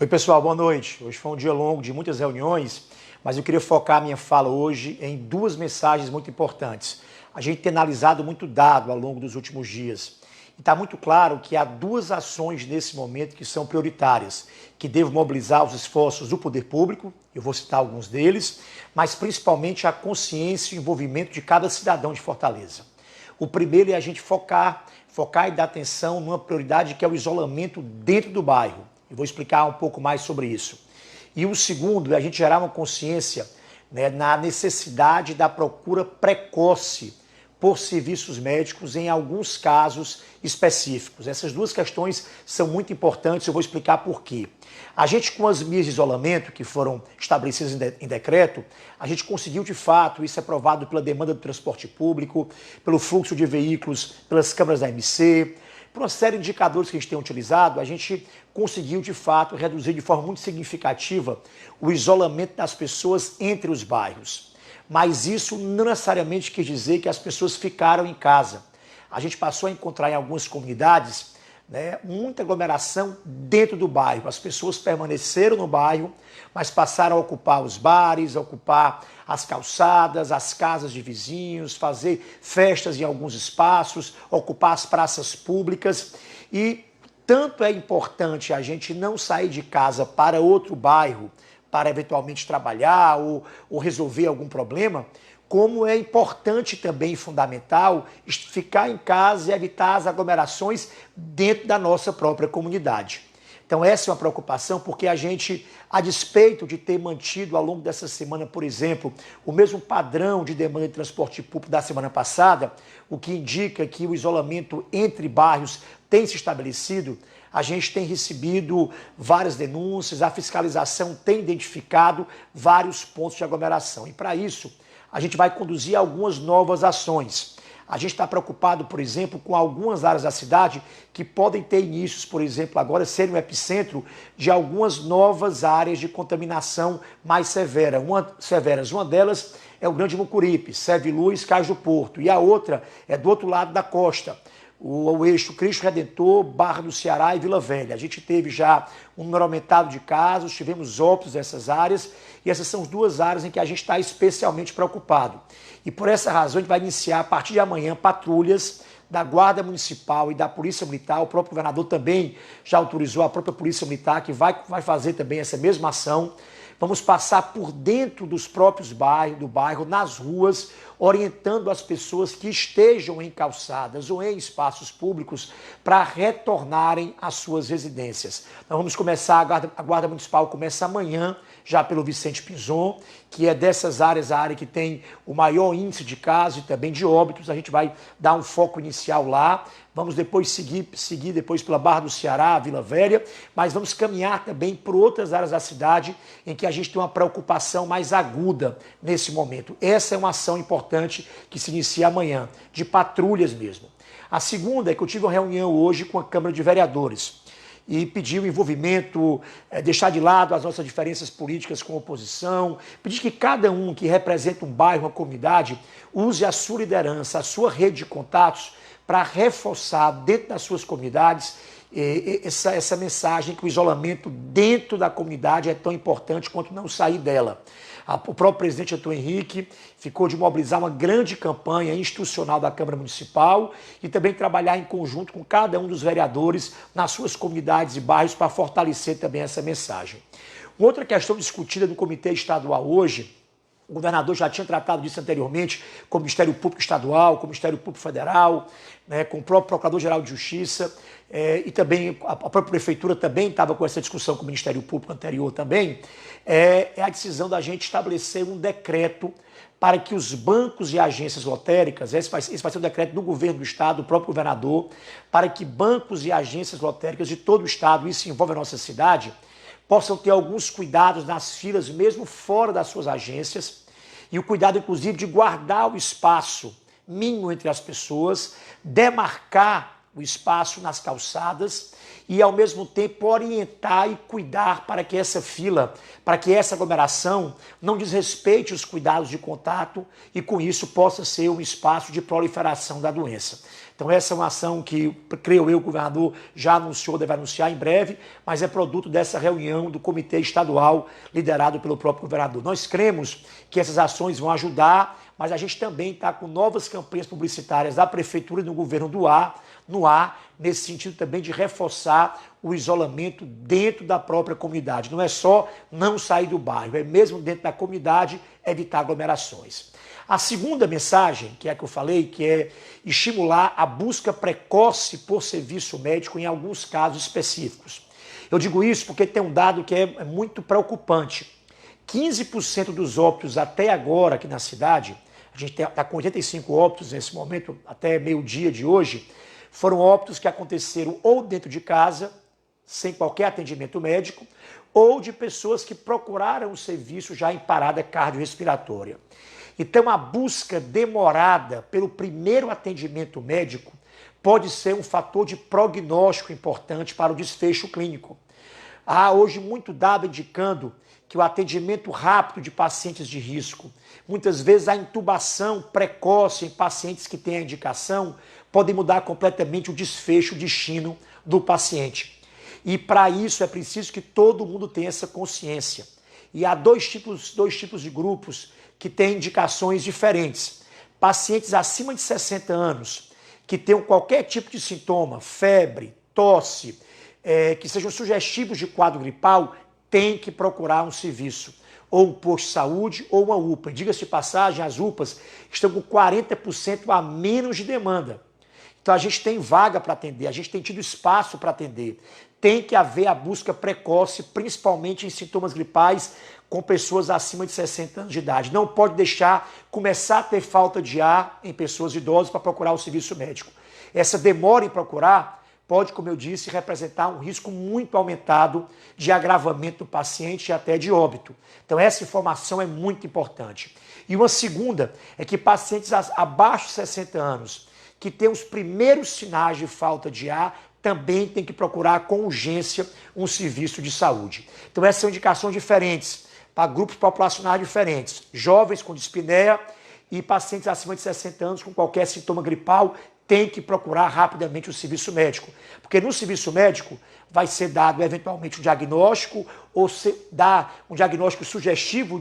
Oi pessoal, boa noite. Hoje foi um dia longo de muitas reuniões, mas eu queria focar a minha fala hoje em duas mensagens muito importantes. A gente tem analisado muito dado ao longo dos últimos dias e está muito claro que há duas ações nesse momento que são prioritárias, que devem mobilizar os esforços do poder público, eu vou citar alguns deles, mas principalmente a consciência e o envolvimento de cada cidadão de Fortaleza. O primeiro é a gente focar e dar atenção numa prioridade que é o isolamento dentro do bairro. Eu vou explicar um pouco mais sobre isso. E o segundo é a gente gerar uma consciência, na necessidade da procura precoce por serviços médicos em alguns casos específicos. Essas duas questões são muito importantes, eu vou explicar por quê. A gente, com as medidas de isolamento que foram estabelecidas em decreto, a gente conseguiu de fato, isso é provado pela demanda do transporte público, pelo fluxo de veículos, pelas câmaras da MC, por uma série de indicadores que a gente tem utilizado, a gente conseguiu, de fato, reduzir de forma muito significativa o isolamento das pessoas entre os bairros. Mas isso não necessariamente quer dizer que as pessoas ficaram em casa. A gente passou a encontrar em algumas comunidades muita aglomeração dentro do bairro. As pessoas permaneceram no bairro, mas passaram a ocupar os bares, a ocupar as calçadas, as casas de vizinhos, fazer festas em alguns espaços, ocupar as praças públicas. E tanto é importante a gente não sair de casa para outro bairro para eventualmente trabalhar ou resolver algum problema, como é importante também e fundamental ficar em casa e evitar as aglomerações dentro da nossa própria comunidade. Então essa é uma preocupação porque a gente, a despeito de ter mantido ao longo dessa semana, por exemplo, o mesmo padrão de demanda de transporte público da semana passada, o que indica que o isolamento entre bairros tem se estabelecido, a gente tem recebido várias denúncias, a fiscalização tem identificado vários pontos de aglomeração. E para isso, a gente vai conduzir algumas novas ações. A gente está preocupado, por exemplo, com algumas áreas da cidade que podem ter inícios, por exemplo, agora serem um epicentro de algumas novas áreas de contaminação mais severas. Uma delas é o Grande Mucuripe, Serve Luz, Cais do Porto. E a outra é do outro lado da costa, o eixo Cristo Redentor, Barra do Ceará e Vila Velha. A gente teve já um número aumentado de casos, tivemos óbitos nessas áreas, e essas são as duas áreas em que a gente está especialmente preocupado. E por essa razão a gente vai iniciar a partir de amanhã patrulhas da Guarda Municipal e da Polícia Militar. O próprio governador também já autorizou a própria Polícia Militar, que vai fazer também essa mesma ação. Vamos passar por dentro dos próprios bairros, nas ruas, orientando as pessoas que estejam em calçadas ou em espaços públicos para retornarem às suas residências. Nós vamos começar, a Guarda Municipal começa amanhã, já pelo Vicente Pinzon, que é dessas áreas, a área que tem o maior índice de casos e também de óbitos. A gente vai dar um foco inicial lá. Vamos depois seguir depois pela Barra do Ceará, Vila Velha, mas vamos caminhar também por outras áreas da cidade em que a gente tem uma preocupação mais aguda nesse momento. Essa é uma ação importante que se inicia amanhã, de patrulhas mesmo. A segunda é que eu tive uma reunião hoje com a Câmara de Vereadores e pedi o envolvimento, deixar de lado as nossas diferenças políticas com a oposição, pedir que cada um que representa um bairro, uma comunidade, use a sua liderança, a sua rede de contatos para reforçar dentro das suas comunidades essa mensagem que o isolamento dentro da comunidade é tão importante quanto não sair dela. O próprio presidente Antônio Henrique ficou de mobilizar uma grande campanha institucional da Câmara Municipal e também trabalhar em conjunto com cada um dos vereadores nas suas comunidades e bairros para fortalecer também essa mensagem. Uma outra questão discutida no Comitê Estadual hoje, o governador já tinha tratado disso anteriormente com o Ministério Público Estadual, com o Ministério Público Federal, com o próprio Procurador-Geral de Justiça, e também a própria Prefeitura também estava com essa discussão com o Ministério Público anterior também, é a decisão da gente estabelecer um decreto para que os bancos e agências lotéricas, esse vai ser um decreto do governo do Estado, do próprio governador, para que bancos e agências lotéricas de todo o Estado, isso envolve a nossa cidade, possam ter alguns cuidados nas filas, mesmo fora das suas agências, e o cuidado, inclusive, de guardar o espaço mínimo entre as pessoas, demarcar o espaço nas calçadas e, ao mesmo tempo, orientar e cuidar para que essa fila, para que essa aglomeração não desrespeite os cuidados de contato e, com isso, possa ser um espaço de proliferação da doença. Então essa é uma ação que, creio eu, o governador já anunciou, deve anunciar em breve, mas é produto dessa reunião do comitê estadual liderado pelo próprio governador. Nós cremos que essas ações vão ajudar, mas a gente também está com novas campanhas publicitárias da prefeitura e do governo no ar, nesse sentido também de reforçar o isolamento dentro da própria comunidade. Não é só não sair do bairro, é mesmo dentro da comunidade evitar aglomerações. A segunda mensagem, que é a que eu falei, que é estimular a busca precoce por serviço médico em alguns casos específicos. Eu digo isso porque tem um dado que é muito preocupante. 15% dos óbitos até agora aqui na cidade, a gente está com 85 óbitos nesse momento, até meio-dia de hoje, foram óbitos que aconteceram ou dentro de casa, sem qualquer atendimento médico, ou de pessoas que procuraram o serviço já em parada cardiorrespiratória. Então, a busca demorada pelo primeiro atendimento médico pode ser um fator de prognóstico importante para o desfecho clínico. Há hoje muito dado indicando que o atendimento rápido de pacientes de risco, muitas vezes a intubação precoce em pacientes que têm a indicação, pode mudar completamente o desfecho, o destino do paciente. E para isso é preciso que todo mundo tenha essa consciência. E há dois tipos de grupos que têm indicações diferentes. Pacientes acima de 60 anos, que tenham qualquer tipo de sintoma, febre, tosse, que sejam sugestivos de quadro gripal, têm que procurar um serviço, ou um posto de saúde ou uma UPA. Diga-se de passagem, as UPAs estão com 40% a menos de demanda. Então a gente tem vaga para atender, a gente tem tido espaço para atender. Tem que haver a busca precoce, principalmente em sintomas gripais, com pessoas acima de 60 anos de idade. Não pode deixar começar a ter falta de ar em pessoas idosas para procurar o serviço médico. Essa demora em procurar pode, como eu disse, representar um risco muito aumentado de agravamento do paciente e até de óbito. Então essa informação é muito importante. E uma segunda é que pacientes abaixo de 60 anos, que têm os primeiros sinais de falta de ar, também tem que procurar com urgência um serviço de saúde. Então essas são indicações diferentes para grupos populacionais diferentes, jovens com dispneia e pacientes acima de 60 anos com qualquer sintoma gripal têm que procurar rapidamente o serviço médico, porque no serviço médico vai ser dado eventualmente um diagnóstico ou dar um diagnóstico sugestivo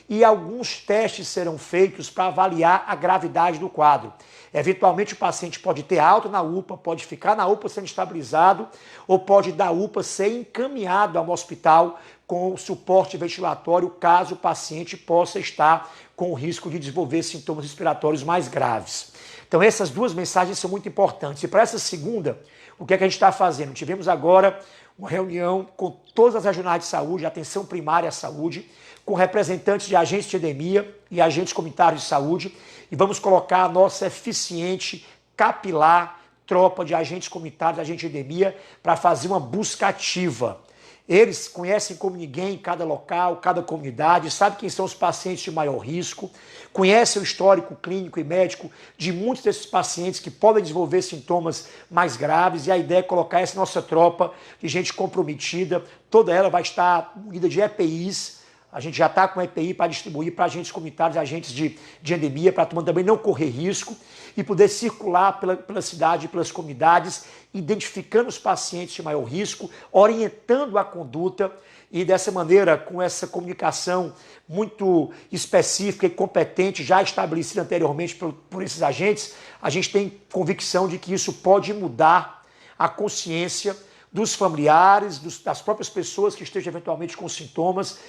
e alguns testes serão feitos para avaliar a gravidade do quadro. Eventualmente o paciente pode ter alta na UPA, pode ficar na UPA sendo estabilizado ou pode da UPA ser encaminhado a um hospital com suporte ventilatório caso o paciente possa estar com o risco de desenvolver sintomas respiratórios mais graves. Então essas duas mensagens são muito importantes. E para essa segunda, o que é que a gente está fazendo? Tivemos agora uma reunião com todas as regionais de saúde, atenção primária à saúde, com representantes de agentes de endemia e agentes comunitários de saúde, e vamos colocar a nossa eficiente, capilar tropa de agentes comunitários, agentes de endemia, para fazer uma busca ativa. Eles conhecem como ninguém cada local, cada comunidade, sabem quem são os pacientes de maior risco, conhecem o histórico clínico e médico de muitos desses pacientes que podem desenvolver sintomas mais graves, e a ideia é colocar essa nossa tropa de gente comprometida, toda ela vai estar unida de EPIs. A gente já está com EPI para distribuir para agentes comunitários, agentes de endemia, para a turma também não correr risco e poder circular pela cidade e pelas comunidades, identificando os pacientes de maior risco, orientando a conduta e, dessa maneira, com essa comunicação muito específica e competente, já estabelecida anteriormente por esses agentes, a gente tem convicção de que isso pode mudar a consciência dos familiares, das próprias pessoas que estejam eventualmente com sintomas,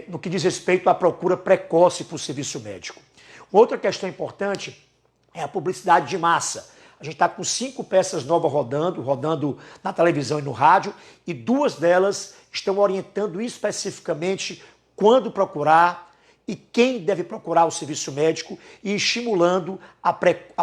no que diz respeito à procura precoce por serviço médico. Outra questão importante é a publicidade de massa. A gente está com 5 peças novas rodando na televisão e no rádio, e 2 delas estão orientando especificamente quando procurar e quem deve procurar o serviço médico e estimulando a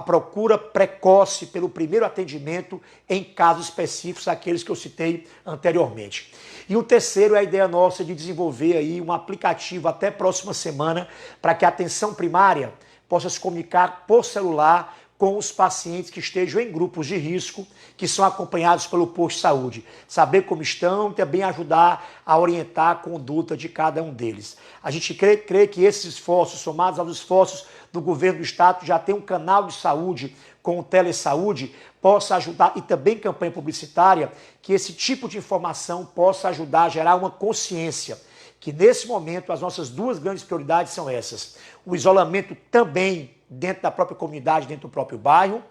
procura precoce pelo primeiro atendimento em casos específicos, aqueles que eu citei anteriormente. E o terceiro é a ideia nossa de desenvolver aí um aplicativo até próxima semana para que a atenção primária possa se comunicar por celular com os pacientes que estejam em grupos de risco, que são acompanhados pelo posto de saúde. Saber como estão e também ajudar a orientar a conduta de cada um deles. A gente crê que esses esforços, somados aos esforços do governo do estado, já tem um canal de saúde com o Telesaúde, possa ajudar, e também campanha publicitária, que esse tipo de informação possa ajudar a gerar uma consciência, que nesse momento as nossas duas grandes prioridades são essas. O isolamento também dentro da própria comunidade, dentro do próprio bairro,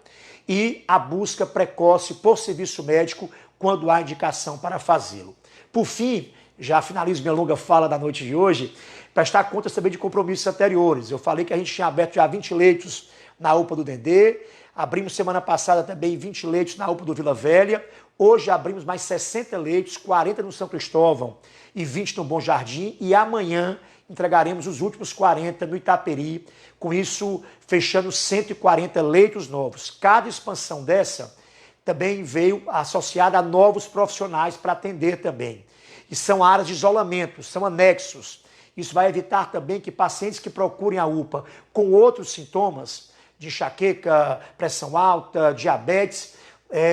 e a busca precoce por serviço médico quando há indicação para fazê-lo. Por fim, já finalizo minha longa fala da noite de hoje, prestar contas também de compromissos anteriores. Eu falei que a gente tinha aberto já 20 leitos na UPA do Dendê, abrimos semana passada também 20 leitos na UPA do Vila Velha, hoje abrimos mais 60 leitos, 40 no São Cristóvão e 20 no Bom Jardim, e amanhã entregaremos os últimos 40 no Itaperi, com isso fechando 140 leitos novos. Cada expansão dessa também veio associada a novos profissionais para atender também. E são áreas de isolamento, são anexos. Isso vai evitar também que pacientes que procurem a UPA com outros sintomas, de enxaqueca, pressão alta, diabetes,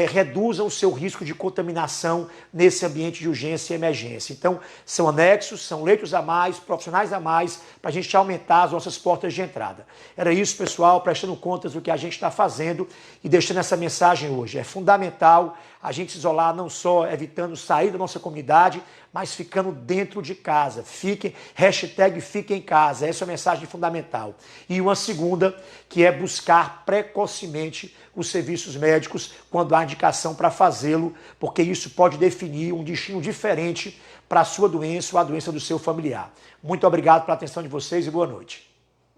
reduzam o seu risco de contaminação nesse ambiente de urgência e emergência. Então, são anexos, são leitos a mais, profissionais a mais, para a gente aumentar as nossas portas de entrada. Era isso, pessoal, prestando contas do que a gente está fazendo e deixando essa mensagem hoje. É fundamental a gente se isolar, não só evitando sair da nossa comunidade, mas ficando dentro de casa. Fiquem em casa. Essa é a mensagem fundamental. E uma segunda, que é buscar precocemente os serviços médicos quando há indicação para fazê-lo, porque isso pode definir um destino diferente para a sua doença ou a doença do seu familiar. Muito obrigado pela atenção de vocês e boa noite.